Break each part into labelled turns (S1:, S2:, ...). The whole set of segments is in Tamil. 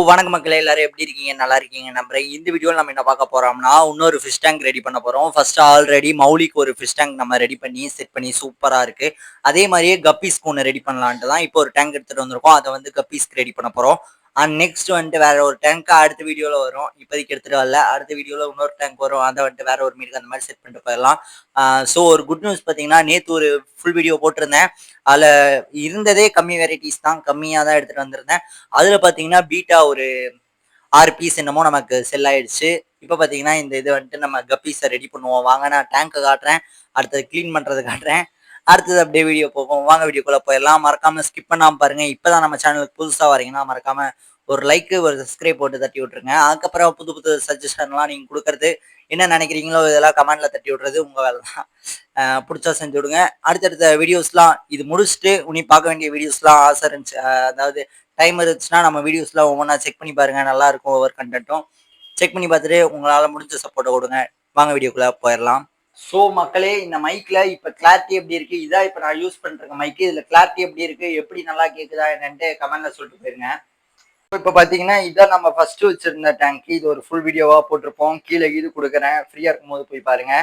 S1: வணக்க மக்களே எல்லாரும் எப்படி இருக்கீங்க? நல்லா இருக்கீங்க நம்புறேன். இந்த வீடியோல நம்ம என்ன பார்க்க போறோம்னா, இன்னொரு ஃபிஷ் டேங்க் ரெடி பண்ண போறோம். ஃபர்ஸ்ட் ஆல்ரெடி மௌலிக்கு ஒரு ஃபிஷ் டேங்க் நம்ம ரெடி பண்ணி, செட் பண்ணி சூப்பரா இருக்கு. அதே மாரியே கப்பீஸ்க்கு ஒண்ணு ரெடி பண்ணலான்ட்டு தான் இப்போ ஒரு டேங்க் எடுத்துட்டு வந்திருக்கோம். அத வந்து கப்பீஸ்க்கு ரெடி பண்ண போறோம். நெக்ஸ்ட் வந்துட்டு வேற ஒரு டேங்க் அடுத்த வீடியோல வரும். இப்போதைக்கு எடுத்துட்டு வரல. அடுத்த வீடியோல இன்னொரு டேங்க் வரும். அத வந்துட்டு வேற ஒரு மீனுக்கு அந்த மாரி செட் பண்ணிட்டு போயிரலாம். ஒரு குட் நியூஸ் பார்த்தீங்கன்னா, நேத்து ஒரு ஃபுல் வீடியோ போட்டிருந்தேன். அதுல இருந்ததே கம்மி வெரைட்டீஸ் தான். கம்மியா தான் எடுத்துட்டு வந்திருந்தேன். அதுல பார்த்தீங்கன்னா, பீட்டா ஒரு 6 பீஸ் என்னமோ நமக்கு செல் ஆயிடுச்சு. இப்ப பார்த்தீங்கன்னா, இந்த இது வந்துட்டு நம்ம கப்பீஸ ரெடி பண்ணுவோம். வாங்க நான் டேங்க்க காட்டுறேன். அடுத்தது கிளீன் பண்றது காட்டுறேன். அடுத்தது அப்படியே வீடியோ போகும். வாங்க வீடியோக்குள்ள போயிரலாம். மறக்காம ஸ்கிப் பண்ணாம பாருங்க. இப்பதான் நம்ம சேனலுக்கு புதுசா வரீங்கன்னா, மறக்காம ஒரு லைக், ஒரு சப்ஸ்கிரைப் போட்டு தட்டி விட்டுருங்க. அதுக்கப்புறம் புது புது சஜஷன்லாம் நீங்க குடுக்கறது, என்ன நினைக்கிறீங்களோ இதெல்லாம் கமெண்ட்ல தட்டி விடுறது உங்க வேலை தான். புடிச்சா செஞ்சு விடுங்க. அடுத்தடுத்த வீடியோஸ்லாம் இது முடிச்சுட்டு, இனி பார்க்க வேண்டிய வீடியோஸ்லாம் ஆசை இருந்துச்சு. அதாவது டைம் இருந்துச்சுன்னா நம்ம வீடியோஸ்லாம் ஒவ்வொன்றா செக் பண்ணி பாருங்க. நல்லா இருக்கும் ஒவ்வொரு கன்டென்ட்டும். செக் பண்ணி பார்த்துட்டு உங்களால முடிஞ்ச சப்போர்ட்ட குடுங்க. வாங்க வீடியோக்குள்ள போயிரலாம். மக்களே இந்த மைக்ல இப்ப கிளாரிட்டி எப்படி இருக்கு? இதான் இப்ப நான் யூஸ் பண்ணிட்டு இருக்க மைக்கு. இதுல கிளாரிட்டி எப்படி இருக்கு? எப்படி நல்லா கேக்குதா என்னன்ட்டு கமெண்ட்ல சொல்லிட்டு போயிருங்க. இப்ப பாத்தீங்கன்னா, இதான் நம்ம ஃபர்ஸ்ட் வச்சிருந்த டேங்க். இது ஒரு ஃபுல் வீடியோவா போட்டிருப்போம். கீழ இது குடுக்குறேன். ஃப்ரீயா இருக்கும்போது போய் பாருங்க.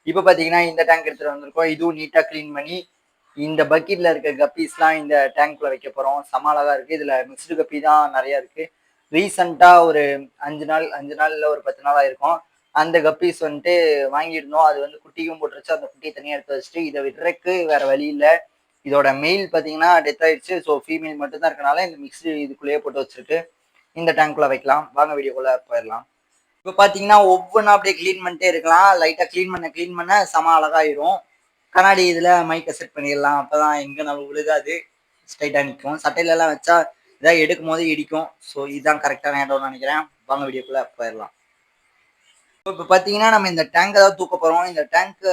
S1: இப்ப பாத்தீங்கன்னா, இந்த டேங்க் எடுத்துட்டு வந்திருக்கோம். இதுவும் நீட்டா கிளீன் பண்ணி, இந்த பக்கெட்ல இருக்க கப்பீஸ்லாம் இந்த டேங்க்ல வைக்க போறோம். செம அழகா இருக்கு. இதுல மிக்ஸ்டு கப்பி தான் நெறைய இருக்கு. ரீசென்ட்டா ஒரு 5 நாள் இல்ல ஒரு 10 நாள் ஆயிருக்கும். அந்த கப்பீஸ் வந்துட்டு வாங்கியிருந்தோம். அது வந்து குட்டியும் போட்டுருச்சு. அந்த குட்டிய தனியா எடுத்து வச்சுட்டு, இத விடுறக்கு வேற வழி இல்ல. இதோட மெயில் பாத்தீங்கன்னா டெத் ஆயிடுச்சு. ஃபீமேல் மட்டும் தான் இருக்கனால இந்த மிக்ஸ்டு இதுக்குள்ளேயே போட்டு வச்சிருக்கு. இந்த டேங்க்குள்ள வைக்கலாம். வாங்க வீடியோக்குள்ள போயிரலாம். இப்ப பாத்தீங்கன்னா, ஒவ்வொன்னா அப்படியே கிளீன் பண்ணிட்டே இருக்கலாம். லைட்டா கிளீன் பண்ண செம அழகாயிரும். கண்ணாடி இதுல மைக்க செட் பண்ணிடலாம். அப்பதான் எங்கனாலும் விழுகாது. ஸ்ட்ரைட்டா நிக்கும். சட்டையிலலாம் வச்சா ஏதாவது எடுக்கும்போது இடிக்கும். இதுதான் கரெக்டான இடம்னு நினைக்கிறேன். வாங்க வீடியோக்குள்ள போயிரலாம். இப்ப பாத்தீங்கன்னா, நம்ம இந்த டேங்க தான் தூக்க போறோம். இந்த டேங்க்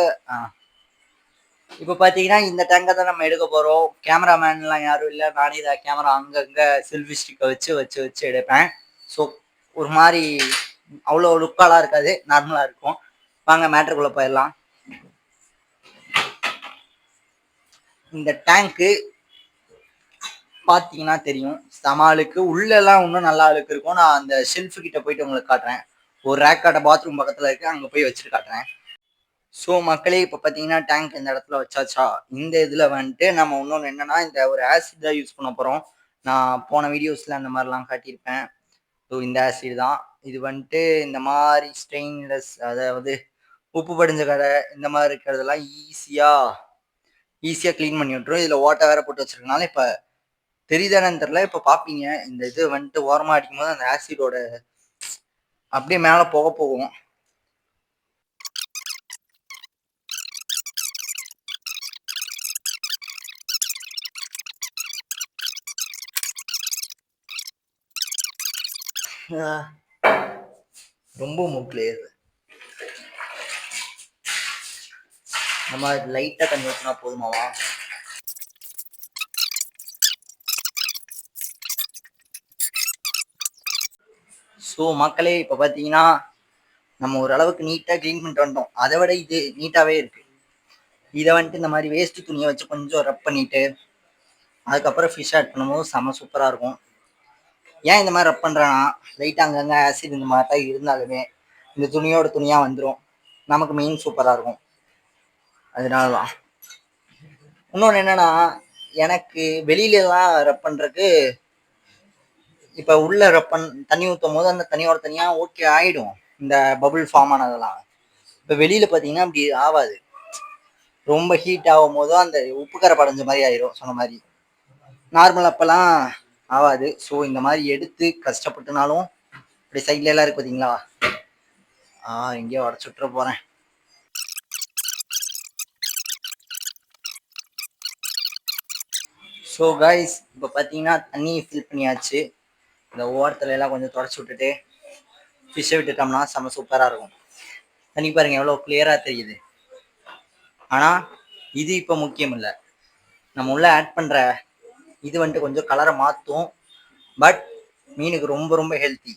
S1: இப்ப பாத்தீங்கன்னா, இந்த டேங்க தான் நம்ம எடுக்க போறோம். கேமராமேன்லாம் யாரும் இல்ல. நானே தான் கேமரா அங்கங்க செல்ஃபி ஸ்டிக்க வச்சு எடுப்பேன். ஸோ ஒரு மாரி அவ்வளோ லுக்காலாம் இருக்காது. நார்மலா இருக்கும். வாங்க மேட்டருக்குள்ள போயிரலாம். இந்த டேங்க்கு பாத்தீங்கன்னா தெரியும். செம அழுக்கு. உள்ளலாம் இன்னும் நல்லா அழுக்கு இருக்கும். நான் அந்த ஷெல்ஃப் கிட்ட போயிட்டு உங்களுக்கு காட்டுறேன். ஒரு ரேக்காட்ட பாத்ரூம் பக்கத்துல இருக்கு. அங்க போய் வச்சுட்டு காட்டுறேன். மக்களே இப்ப பாத்தீங்கன்னா, டேங்க் இந்த இடத்துல வச்சாச்சா, இந்த இதுல வந்துட்டு நம்ம இன்னொன்னு என்னன்னா, இந்த ஒரு ஆசிட் தான் யூஸ் பண்ண போறோம். நான் போன வீடியோஸ்ல அந்த மாரிலாம் காட்டியிருப்பேன். இந்த ஆசிட் தான். இது வந்துட்டு இந்த மாரி ஸ்டெயின்லெஸ் அதாவது உப்பு படிஞ்ச கடை இந்த மாரி இருக்கிறதெல்லாம் ஈஸியா கிளீன் பண்ணி விட்டுரும். இதுல ஓட்டை வேற போட்டு வச்சிருக்கனால, இப்ப தெரியுதா என்னன்னு தெரியல. இப்ப பாப்பீங்க. இந்த இது வந்துட்டு ஓரமா அடிக்கும்போது அந்த ஆசிடோட அப்படியே மேல போகும். ரொம்ப மூக்குலயே நம்ம லைட்டா தண்ணி ஊற்றினா போதுமாவா? மக்களே இப்ப பாத்தீங்கன்னா, நம்ம ஓரளவுக்கு நீட்டா கிளீன் பண்ணிட்டு வந்தோம். அதை விட இது நீட்டாவே இருக்கு. இதை வந்துட்டு இந்த மாதிரி வேஸ்ட் துணியை வச்சு கொஞ்சம் ரப் பண்ணிட்டு அதுக்கப்புறம் ஃபிஷ் ஆட் பண்ணும்போது செம சூப்பரா இருக்கும். ஏன் இந்த மாதிரி ரப் பண்றேன்னா, லைட்டா அங்கங்க ஆசிட் இந்த மாதிரி தான் இருந்தாலுமே இந்த துணியோட துணியா வந்துடும். நமக்கு மீன் சூப்பரா இருக்கும். அதனாலதான். இன்னொன்னு என்னன்னா, எனக்கு வெளியிலலாம் ரப் பண்றதுக்கு இப்ப உள்ள தண்ணி ஊற்றும் போது அந்த தண்ணியோட தனியா ஓகே ஆயிடும். இந்த பபுள் ஃபார்ம் ஆனதெல்லாம் இப்ப வெளியில பாத்தீங்கன்னா அப்படி ஆகாது. ரொம்ப ஹீட் ஆகும் போதும் அந்த உப்பு கரை படைஞ்ச மாதிரி ஆயிரும். சொன்ன மாதிரி நார்மல் அப்பெல்லாம் ஆகாது. இந்த மாதிரி எடுத்து கஷ்டப்பட்டுனாலும் இப்படி சைட்ல எல்லாம் இருக்கு பாத்தீங்களா, எங்கேயோ உடச்சு விட்டுற போறேன். கைஸ் இப்ப பாத்தீங்கன்னா தண்ணி ஃபில் பண்ணியாச்சு. இந்த ஓரத்துல எல்லாம் கொஞ்சம் தொடச்சு விட்டுட்டு ஃபிஷ்ஷை விட்டுட்டோம்னா செம சூப்பரா இருக்கும். தண்ணி பாருங்க எவ்வளவு கிளியரா தெரியுது. ஆனா இது இப்ப முக்கியம் இல்லை. நம்ம உள்ள ஆட் பண்ற இது வந்துட்டு கொஞ்சம் கலரை மாத்தும். பட் மீனுக்கு ரொம்ப ரொம்ப ஹெல்த்தி.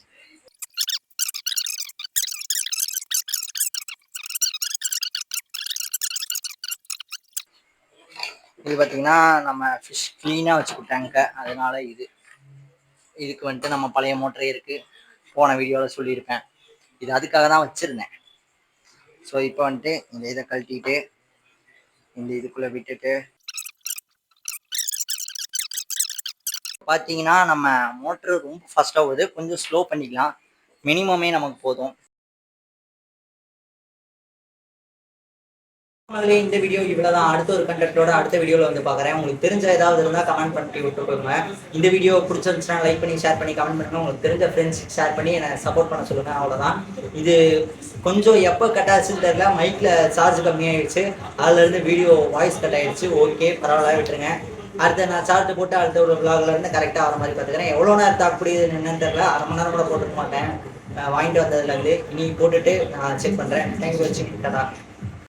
S1: இது பார்த்தீங்கன்னா நம்ம ஃபிஷ் க்ளீனாக வச்சுக்கிட்டாங்க. அதனால இது இதுக்கு வந்துட்டு நம்ம பழைய மோட்டரே இருக்குது, போன வீடியோவில் சொல்லியிருப்பேன். இது அதுக்காக தான் வச்சுருந்தேன். ஸோ இப்போ வந்துட்டு இந்த இதை கழட்டிட்டு இந்த இதுக்குள்ளே விட்டுட்டு பார்த்தீங்கன்னா நம்ம மோட்ரு ரொம்ப ஃபாஸ்ட்டாக போகுது. கொஞ்சம் ஸ்லோ பண்ணிக்கலாம். மினிமமே நமக்கு போதும். இந்த வீடியோ இவ்வளவுதான். அடுத்த ஒரு கண்டென்ட்டோட அடுத்த வீடியோவில் வந்து பார்க்குறேன். உங்களுக்கு தெரிஞ்ச ஏதாவது இருந்தால் கமெண்ட் பண்ணிட்டு விட்டு போங்க. இந்த வீடியோ பிடிச்சிருந்துச்சுன்னா லைக் பண்ணி ஷேர் பண்ணி கமெண்ட் பண்ணுங்க. உங்களுக்கு தெரிஞ்ச ஃப்ரெண்ட்ஸ் ஷேர் பண்ணி என்னை சப்போர்ட் பண்ண சொல்லுங்க. அவ்வளோதான். இது கொஞ்சம் எப்போ கட் ஆச்சுன்னு தெரியல. மைக்கில் சார்ஜ் கம்மியாயிடுச்சு. அதுலேருந்து வீடியோ வாய்ஸ் கட் ஆயிடுச்சு. ஓகே, பரவாயில்ல, விட்டுருங்க. அடுத்த நான் சார்ஜ் போட்டு அடுத்த ஒரு vlogல இருந்து கரெக்டாக வர மாதிரி பார்த்துக்கிறேன். எவ்வளோ நேரம் அப்படி என்னன்னு தெரியல. அரை மணி நேரம் கூட போட்டுக்க மாட்டேன். வாங்கிட்டு வந்ததுலேருந்து இனி போட்டுட்டு நான் செக் பண்ணுறேன். தேங்க்யூ ஃபார் வாட்சிங். டாடா.